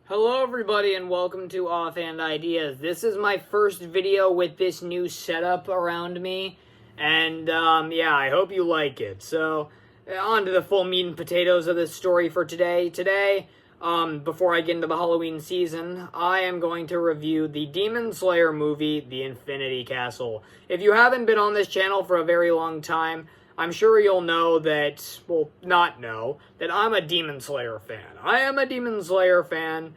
Hello everybody and welcome to Offhand Ideas. This is my first video with this new setup around me, and yeah, I hope you like it. So, on to the full meat and potatoes of this story for today. Before I get into the Halloween season, I am going to review the Demon Slayer movie, The Infinity Castle. If you haven't been on this channel for a very long time, I'm sure you'll know that, well, not know, that I'm a Demon Slayer fan. I am a Demon Slayer fan,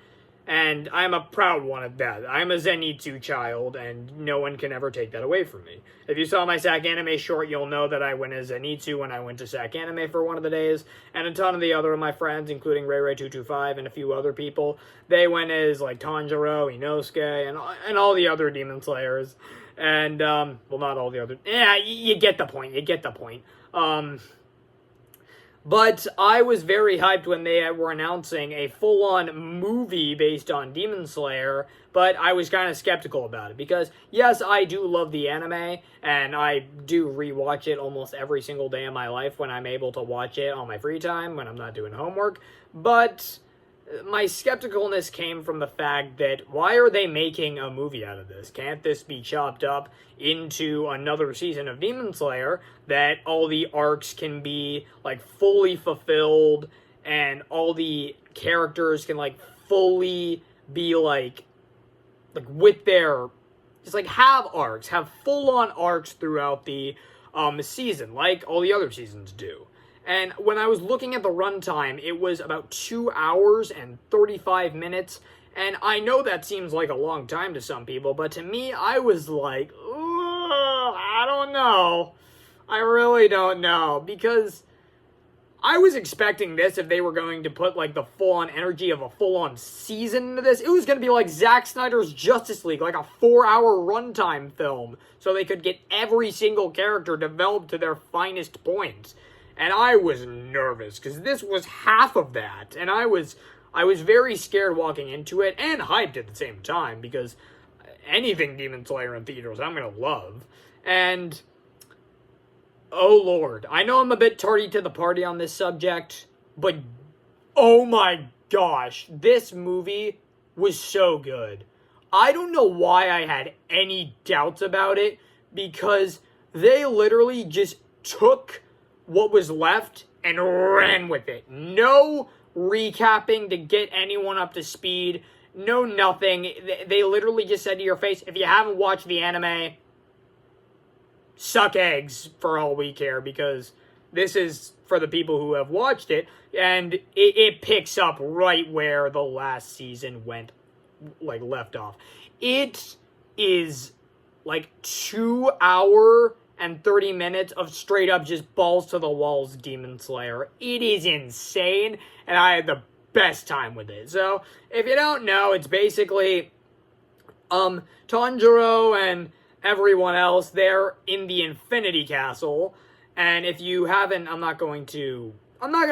and I'm a proud one at that. I'm a Zenitsu child, and no one can ever take that away from me. If you saw my SAC Anime short, you'll know that I went as Zenitsu when I went to SAC Anime for one of the days, and a ton of the other of my friends, including RayRay225 and a few other people, they went as, like, Tanjiro, Inosuke, and all the other Demon Slayers. And, well, not all the other... Yeah, you get the point. But I was very hyped when they were announcing a full-on movie based on Demon Slayer, but I was kind of skeptical about it because, yes, I do love the anime, and I do rewatch it almost every single day of my life when I'm able to watch it on my free time, when I'm not doing homework, but my skepticalness came from the fact that why are they making a movie out of this? Can't this be chopped up into another season of Demon Slayer that all the arcs can be like fully fulfilled and all the characters can like fully be like with their just like have full-on arcs throughout the season like all the other seasons do. And when I was looking at the runtime, it was about 2 hours and 35 minutes. And I know that seems like a long time to some people, but to me, I was like, I don't know. I really don't know. Because I was expecting this if they were going to put like the full-on energy of a full-on season into this. It was going to be like Zack Snyder's Justice League, like a 4-hour runtime film. So they could get every single character developed to their finest point. And I was nervous, because this was half of that. And I was very scared walking into it, and hyped at the same time, because anything Demon Slayer in theaters I'm going to love. And, oh lord, I know I'm a bit tardy to the party on this subject, but oh my gosh, this movie was so good. I don't know why I had any doubts about it, because they literally just took what was left and ran with it. No recapping to get anyone up to speed. No nothing. They literally just said to your face, if you haven't watched the anime, suck eggs for all we care, because this is for the people who have watched it, and it picks up right where the last season went, like, left off. It is like 2 hour and 30 minutes of straight up just balls to the walls Demon Slayer. It is insane, and I had the best time with it. So, if you don't know, it's basically, Tanjiro and everyone else, they're in the Infinity Castle, and if you haven't, I'm not going to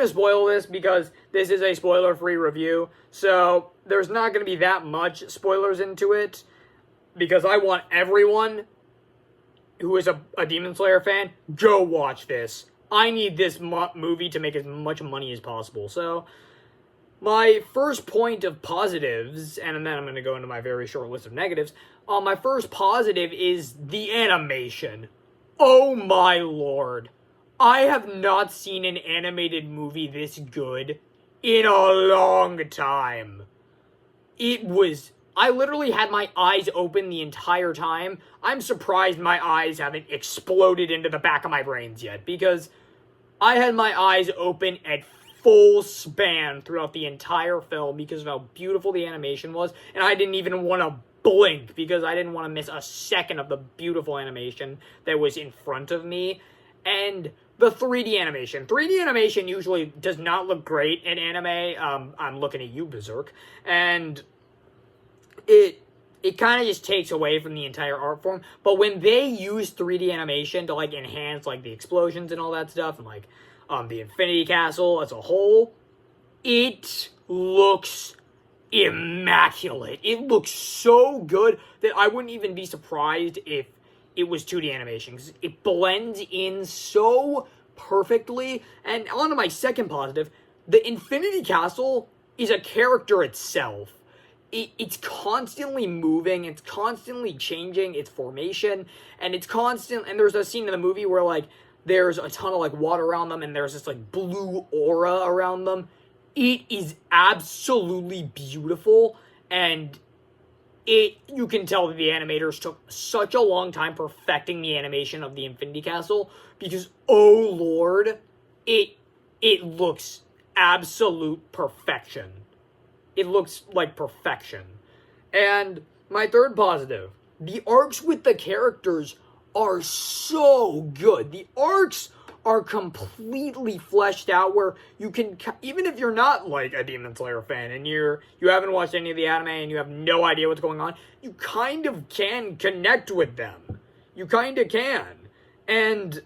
spoil this, because this is a spoiler-free review, so there's not going to be that much spoilers into it, because I want everyone who is a Demon Slayer fan, go watch this. I need this movie to make as much money as possible. So, my first point of positives, and then I'm going to go into my very short list of negatives. My first positive is the animation. Oh my lord. I have not seen an animated movie this good in a long time. I literally had my eyes open the entire time. I'm surprised my eyes haven't exploded into the back of my brains yet, because I had my eyes open at full span throughout the entire film because of how beautiful the animation was, and I didn't even want to blink because I didn't want to miss a second of the beautiful animation that was in front of me. And the 3D animation. 3D animation usually does not look great in anime. I'm looking at you, Berserk. And it kind of just takes away from the entire art form. But when they use 3D animation to, like, enhance, like, the explosions and all that stuff, and, like, the Infinity Castle as a whole, it looks immaculate. It looks so good that I wouldn't even be surprised if it was 2D animation, because it blends in so perfectly. And on to my second positive, the Infinity Castle is a character itself. it's constantly moving, it's constantly changing its formation, and and there's a scene in the movie where, like, there's a ton of, like, water around them, and there's this, like, blue aura around them. It is absolutely beautiful, and you can tell that the animators took such a long time perfecting the animation of the Infinity Castle, because, oh lord, it looks absolute perfection. It looks like perfection. And my third positive, the arcs with the characters are so good. The arcs are completely fleshed out, where you can, even if you're not like a Demon Slayer fan and you haven't watched any of the anime and you have no idea what's going on, you kind of can connect with them. You kind of can. And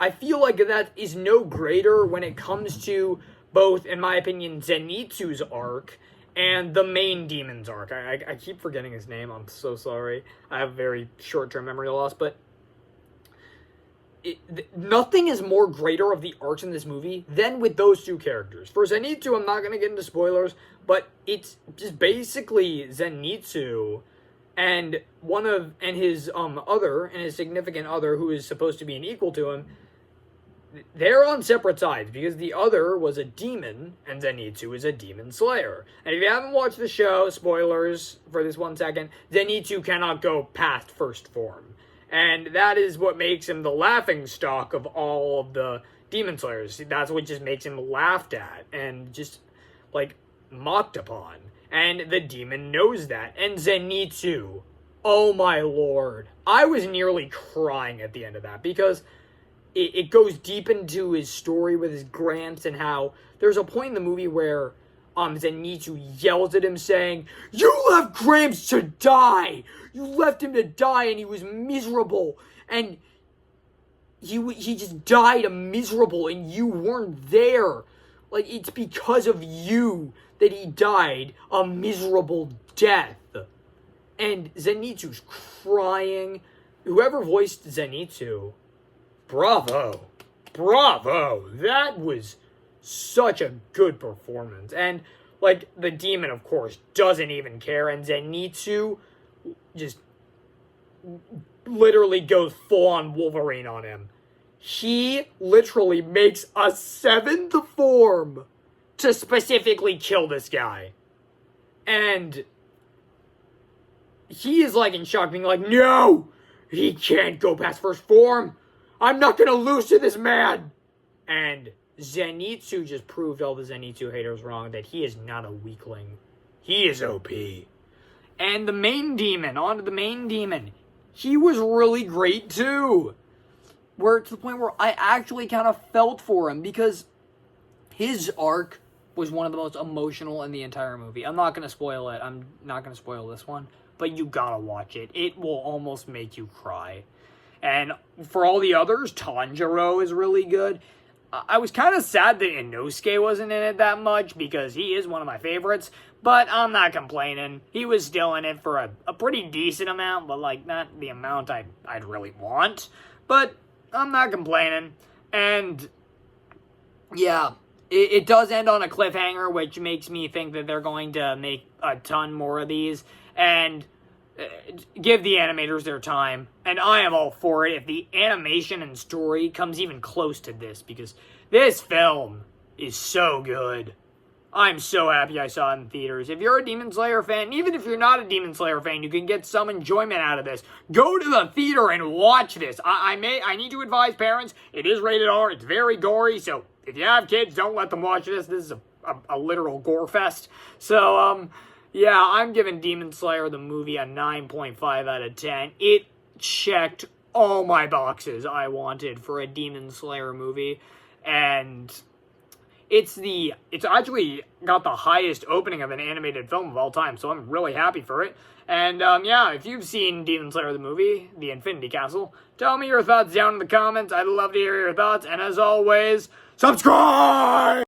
I feel like that is no greater when it comes to both, in my opinion, Zenitsu's arc and the main demon's arc. I keep forgetting his name. I'm so sorry. I have very short-term memory loss, but nothing is more greater of the arcs in this movie than with those two characters. For Zenitsu, I'm not going to get into spoilers, but it's just basically Zenitsu and his significant other, who is supposed to be an equal to him. They're on separate sides, because the other was a demon, and Zenitsu is a demon slayer. And if you haven't watched the show, spoilers for this 1 second, Zenitsu cannot go past first form. And that is what makes him the laughing stock of all of the demon slayers. That's what just makes him laughed at, and just, like, mocked upon. And the demon knows that. And Zenitsu, oh my lord. I was nearly crying at the end of that, because it goes deep into his story with his Gramps, and how there's a point in the movie where Zenitsu yells at him saying, "You left Gramps to die! You left him to die, and he was miserable, and he just died a miserable, and you weren't there. Like, it's because of you that he died a miserable death." And Zenitsu's crying. Whoever voiced Zenitsu, bravo. Bravo. That was such a good performance. And, like, the demon, of course, doesn't even care. And Zenitsu just literally goes full-on Wolverine on him. He literally makes a 7th form to specifically kill this guy. And he is, like, in shock, being like, "No! He can't go past first form! I'm not gonna lose to this man!" And Zenitsu just proved all the Zenitsu haters wrong, that he is not a weakling. He is OP. And the main demon, onto the main demon, he was really great too. To the point where I actually kind of felt for him, because his arc was one of the most emotional in the entire movie. I'm not going to spoil it. I'm not going to spoil this one, but you gotta watch it. It will almost make you cry. And for all the others, Tanjiro is really good. I was kind of sad that Inosuke wasn't in it that much, because he is one of my favorites, but I'm not complaining. He was still in it for a pretty decent amount, but, like, not the amount I'd really want. But I'm not complaining. And yeah, it does end on a cliffhanger, which makes me think that they're going to make a ton more of these, and give the animators their time. And I am all for it if the animation and story comes even close to this, because this film is so good. I'm so happy I saw it in theaters. If you're a Demon Slayer fan, even if you're not a Demon Slayer fan, you can get some enjoyment out of this. Go to the theater and watch this. I need to advise parents, it is rated R, it's very gory, so if you have kids, don't let them watch this. This is a literal gore fest. So, yeah, I'm giving Demon Slayer the movie a 9.5 out of 10. It checked all my boxes I wanted for a Demon Slayer movie, and it's actually got the highest opening of an animated film of all time, so I'm really happy for it. And, yeah, if you've seen Demon Slayer the movie, The Infinity Castle, tell me your thoughts down in the comments. I'd love to hear your thoughts, and as always, subscribe!